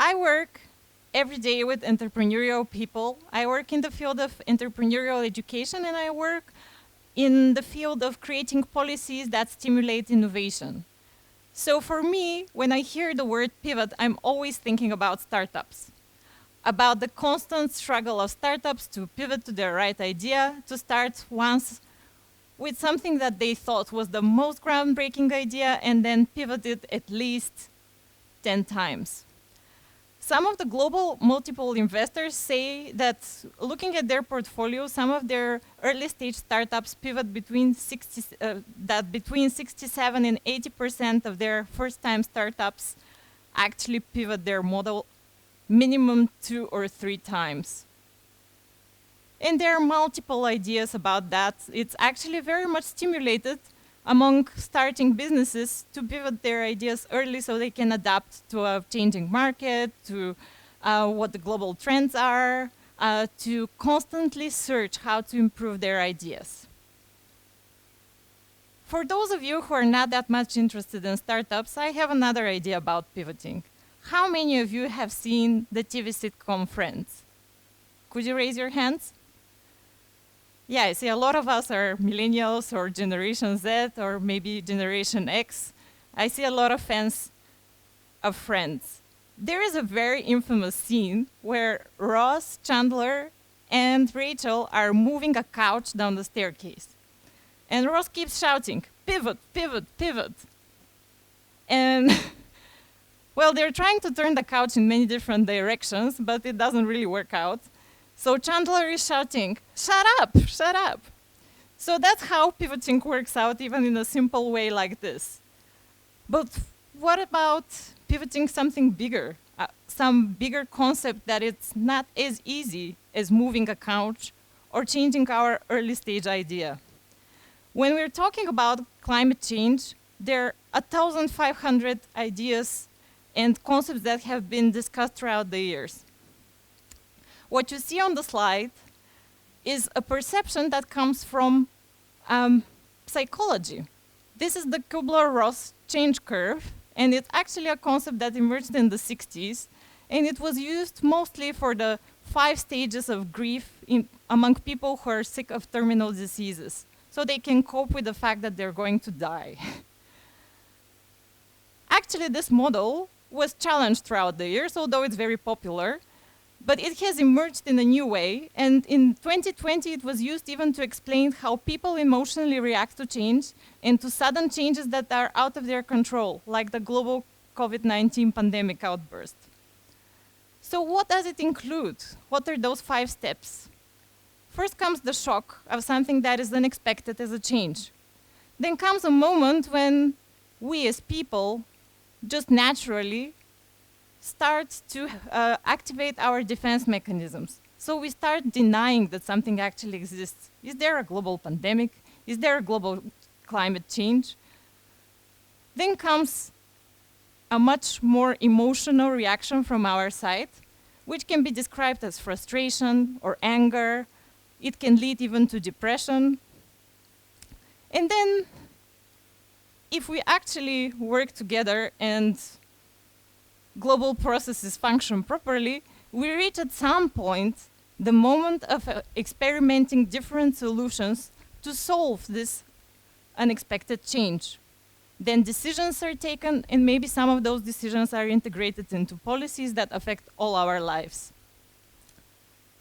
I work every day with entrepreneurial people. I work in the field of entrepreneurial education, and I work in the field of creating policies that stimulate innovation. So for me, when I hear the word pivot, I'm always thinking about startups, about the constant struggle of startups to pivot to their right idea, to start once with something that they thought was the most groundbreaking idea and then pivot it at least 10 times. Some of the global multiple investors say that looking at their portfolio, some of their early stage startups pivot between 67 and 80% of their first time startups actually pivot their model minimum 2 or 3 times. And there are multiple ideas about that. It's actually very much stimulated among starting businesses to pivot their ideas early so they can adapt to a changing market, to what the global trends are, to constantly search how to improve their ideas. For those of you who are not that much interested in startups, I have another idea about pivoting. How many of you have seen the TV sitcom Friends? Could you raise your hands? Yeah, I see a lot of us are millennials or Generation Z or maybe Generation X. I see a lot of fans of Friends. There is a very infamous scene where Ross, Chandler, and Rachel are moving a couch down the staircase. And Ross keeps shouting, "Pivot, pivot, pivot." And well, they're trying to turn the couch in many different directions, but it doesn't really work out. So Chandler is shouting, "Shut up, shut up." So that's how pivoting works out, even in a simple way like this. But what about pivoting something bigger, some bigger concept that it's not as easy as moving a couch or changing our early stage idea? When we're talking about climate change, there are 1,500 ideas and concepts that have been discussed throughout the years. What you see on the slide is a perception that comes from psychology. This is the Kubler-Ross change curve, and it's actually a concept that emerged in the 60s, and it was used mostly for the 5 stages of grief among people who are sick of terminal diseases, so they can cope with the fact that they're going to die. Actually, this model was challenged throughout the years, although it's very popular. But it has emerged in a new way, and in 2020 it was used even to explain how people emotionally react to change and to sudden changes that are out of their control, like the global COVID-19 pandemic outburst. So what does it include? What are those 5 steps? First comes the shock of something that is unexpected as a change. Then comes a moment when we as people just naturally start to activate our defense mechanisms. So we start denying that something actually exists. Is there a global pandemic? Is there a global climate change? Then comes a much more emotional reaction from our side, which can be described as frustration or anger. It can lead even to depression. And then, if we actually work together and global processes function properly, we reach at some point the moment of experimenting different solutions to solve this unexpected change. Then decisions are taken, and maybe some of those decisions are integrated into policies that affect all our lives.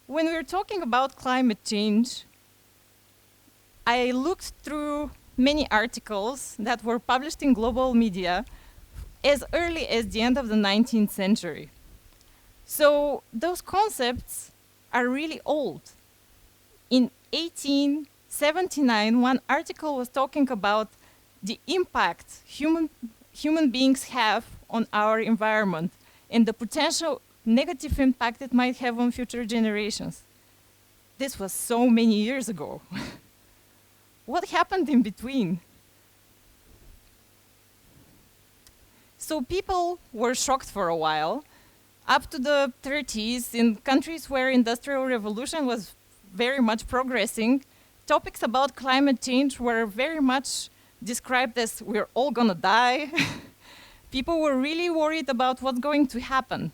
When we're talking about climate change, I looked through many articles that were published in global media as early as the end of the 19th century. So those concepts are really old. In 1879, one article was talking about the impact human beings have on our environment and the potential negative impact it might have on future generations. This was so many years ago. What happened in between? So people were shocked for a while. Up to the 30s, in countries where industrial revolution was very much progressing, topics about climate change were very much described as we're all gonna die. People were really worried about what's going to happen.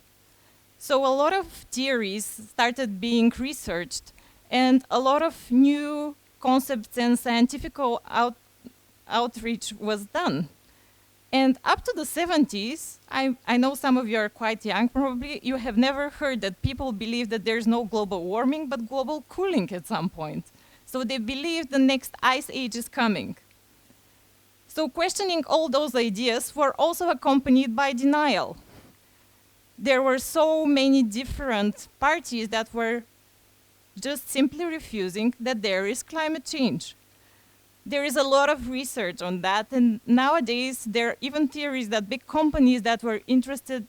So a lot of theories started being researched, and a lot of new concepts and scientific outreach was done. And up to the 70s, I know some of you are quite young, probably you have never heard that people believe that there's no global warming, but global cooling at some point. So they believe the next ice age is coming. So questioning all those ideas were also accompanied by denial. There were so many different parties that were just simply refusing that there is climate change. There is a lot of research on that, and nowadays there are even theories that big companies that were interested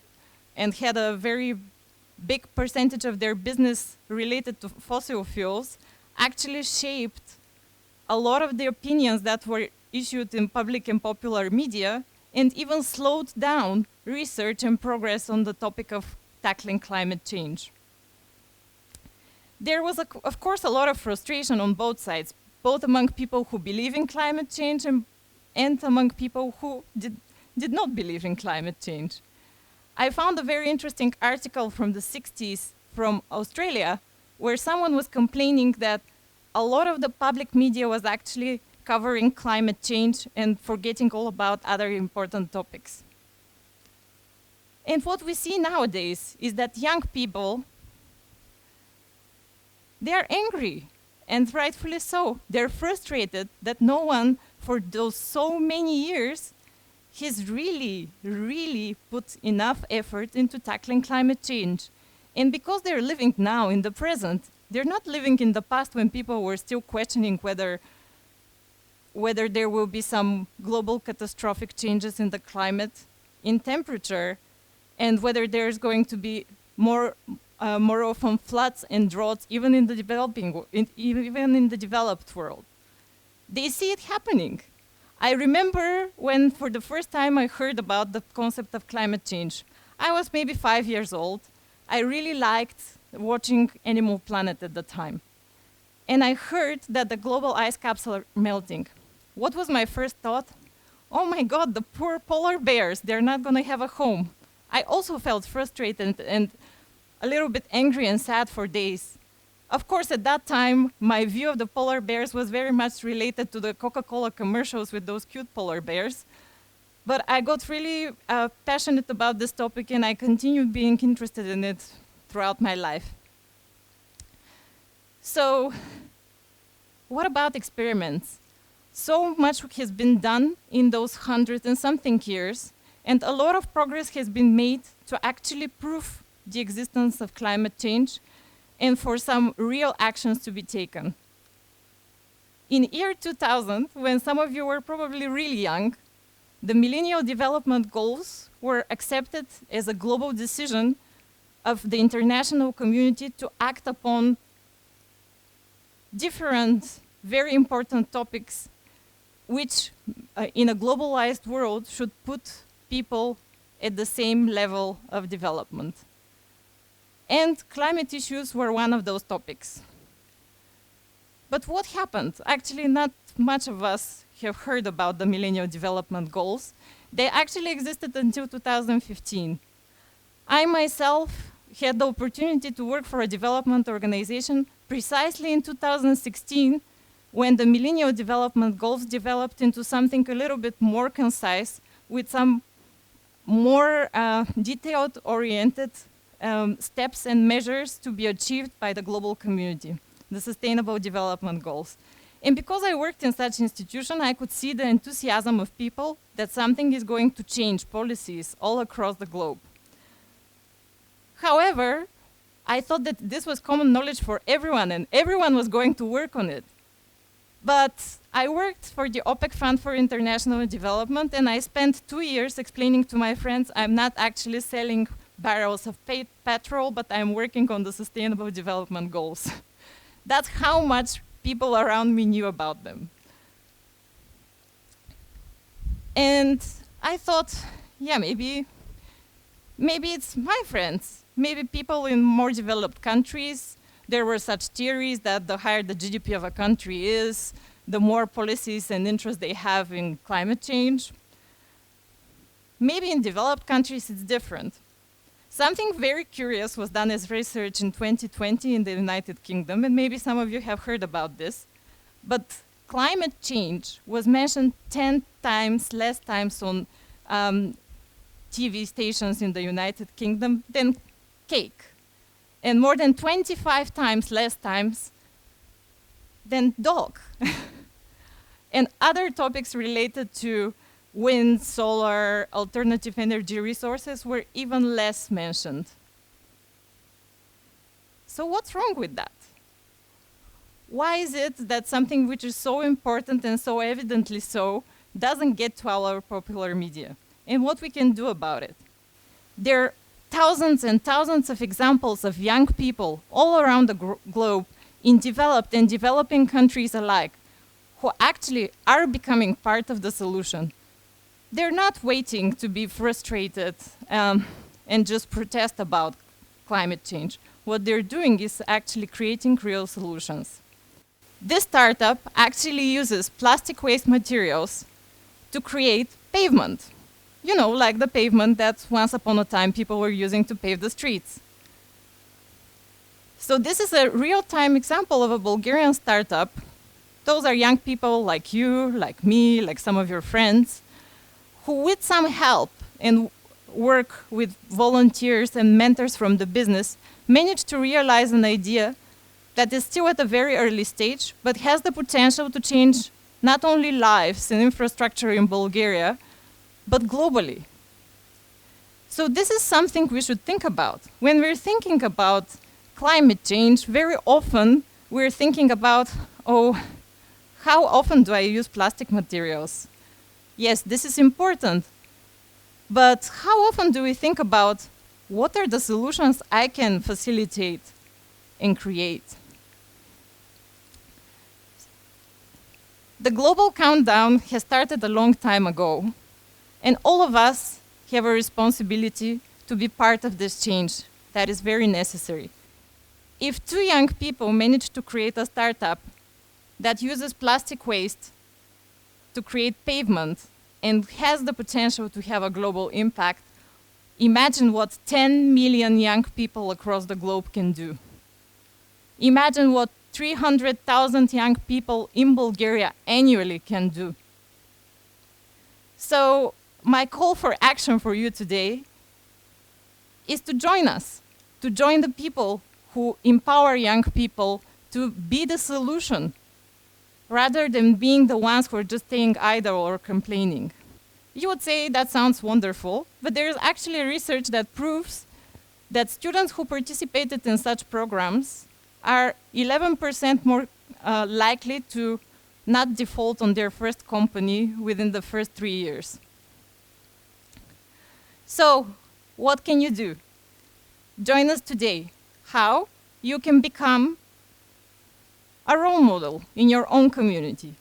and had a very big percentage of their business related to fossil fuels actually shaped a lot of the opinions that were issued in public and popular media, and even slowed down research and progress on the topic of tackling climate change. There was, of course, a lot of frustration on both sides, both among people who believe in climate change and among people who did not believe in climate change. I found a very interesting article from the 60s from Australia, where someone was complaining that a lot of the public media was actually covering climate change and forgetting all about other important topics. And what we see nowadays is that young people, they are angry, and rightfully so. They're frustrated that no one, for those so many years, has really put enough effort into tackling climate change. And because they're living now in the present, they're not living in the past when people were still questioning whether there will be some global catastrophic changes in the climate, in temperature, and whether there's going to be more often floods and droughts even in the developed world. They see it happening. I remember when for the first time I heard about the concept of climate change. I was maybe 5 years old. I really liked watching Animal Planet at the time. And I heard that the global ice caps are melting. What was my first thought? Oh my God, the poor polar bears, they're not gonna have a home. I also felt frustrated and a little bit angry and sad for days. Of course, at that time, my view of the polar bears was very much related to the Coca-Cola commercials with those cute polar bears. But I got really passionate about this topic, and I continued being interested in it throughout my life. So, what about experiments? So much has been done in those 100 and something years, and a lot of progress has been made to actually prove the existence of climate change and for some real actions to be taken. In year 2000, when some of you were probably really young, the Millennial Development Goals were accepted as a global decision of the international community to act upon different, very important topics which, in a globalized world, should put people at the same level of development. And climate issues were one of those topics. But what happened? Actually, not much of us have heard about the Millennial Development Goals. They actually existed until 2015. I myself had the opportunity to work for a development organization precisely in 2016, when the Millennial Development Goals developed into something a little bit more concise, with some more detailed-oriented steps and measures to be achieved by the global community, the Sustainable Development Goals. And because I worked in such an institution, I could see the enthusiasm of people that something is going to change policies all across the globe. However, I thought that this was common knowledge for everyone, and everyone was going to work on it. But I worked for the OPEC Fund for International Development, and I spent 2 years explaining to my friends I'm not actually selling barrels of petrol, but I'm working on the Sustainable Development Goals. That's how much people around me knew about them. And I thought, yeah, maybe it's my friends. Maybe people in more developed countries. There were such theories that the higher the GDP of a country is, the more policies and interests they have in climate change. Maybe in developed countries it's different. Something very curious was done as research in 2020 in the United Kingdom, and maybe some of you have heard about this, but climate change was mentioned 10 times less times on TV stations in the United Kingdom than cake, and more than 25 times less times than dog. And other topics related to wind, solar, alternative energy resources were even less mentioned. So what's wrong with that? Why is it that something which is so important and so evidently so doesn't get to our popular media? And what we can do about it? There are thousands and thousands of examples of young people all around the globe in developed and developing countries alike who actually are becoming part of the solution. They're not waiting to be frustrated and just protest about climate change. What they're doing is actually creating real solutions. This startup actually uses plastic waste materials to create pavement. You know, like the pavement that once upon a time people were using to pave the streets. So this is a real-time example of a Bulgarian startup. Those are young people like you, like me, like some of your friends, who with some help and work with volunteers and mentors from the business managed to realize an idea that is still at a very early stage, but has the potential to change not only lives and infrastructure in Bulgaria, but globally. So this is something we should think about. When we're thinking about climate change, very often we're thinking about, oh, how often do I use plastic materials? Yes, this is important, but how often do we think about what are the solutions I can facilitate and create? The global countdown has started a long time ago, and all of us have a responsibility to be part of this change that is very necessary. If two young people manage to create a startup that uses plastic waste to create pavement and has the potential to have a global impact, imagine what 10 million young people across the globe can do. Imagine what 300,000 young people in Bulgaria annually can do. So my call for action for you today is to join us, to join the people who empower young people to be the solution, rather than being the ones who are just staying idle or complaining. You would say that sounds wonderful, but there is actually research that proves that students who participated in such programs are 11% more likely to not default on their first company within the first 3 years. So, what can you do? Join us today. How? You can become a role model in your own community.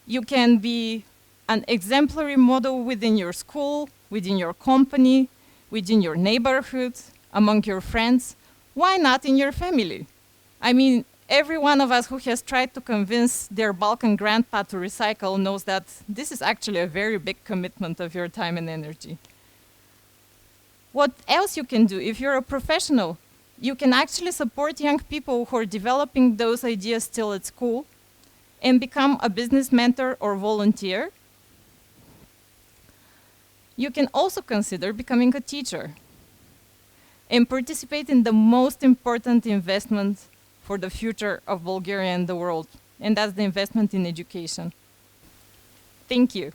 You can be an exemplary model within your school, within your company, within your neighborhood, among your friends. Why not in your family? I mean, every one of us who has tried to convince their Balkan grandpa to recycle knows that this is actually a very big commitment of your time and energy. What else you can do? If you're a professional, you can actually support young people who are developing those ideas still at school and become a business mentor or volunteer. You can also consider becoming a teacher and participate in the most important investment for the future of Bulgaria and the world, and that's the investment in education. Thank you.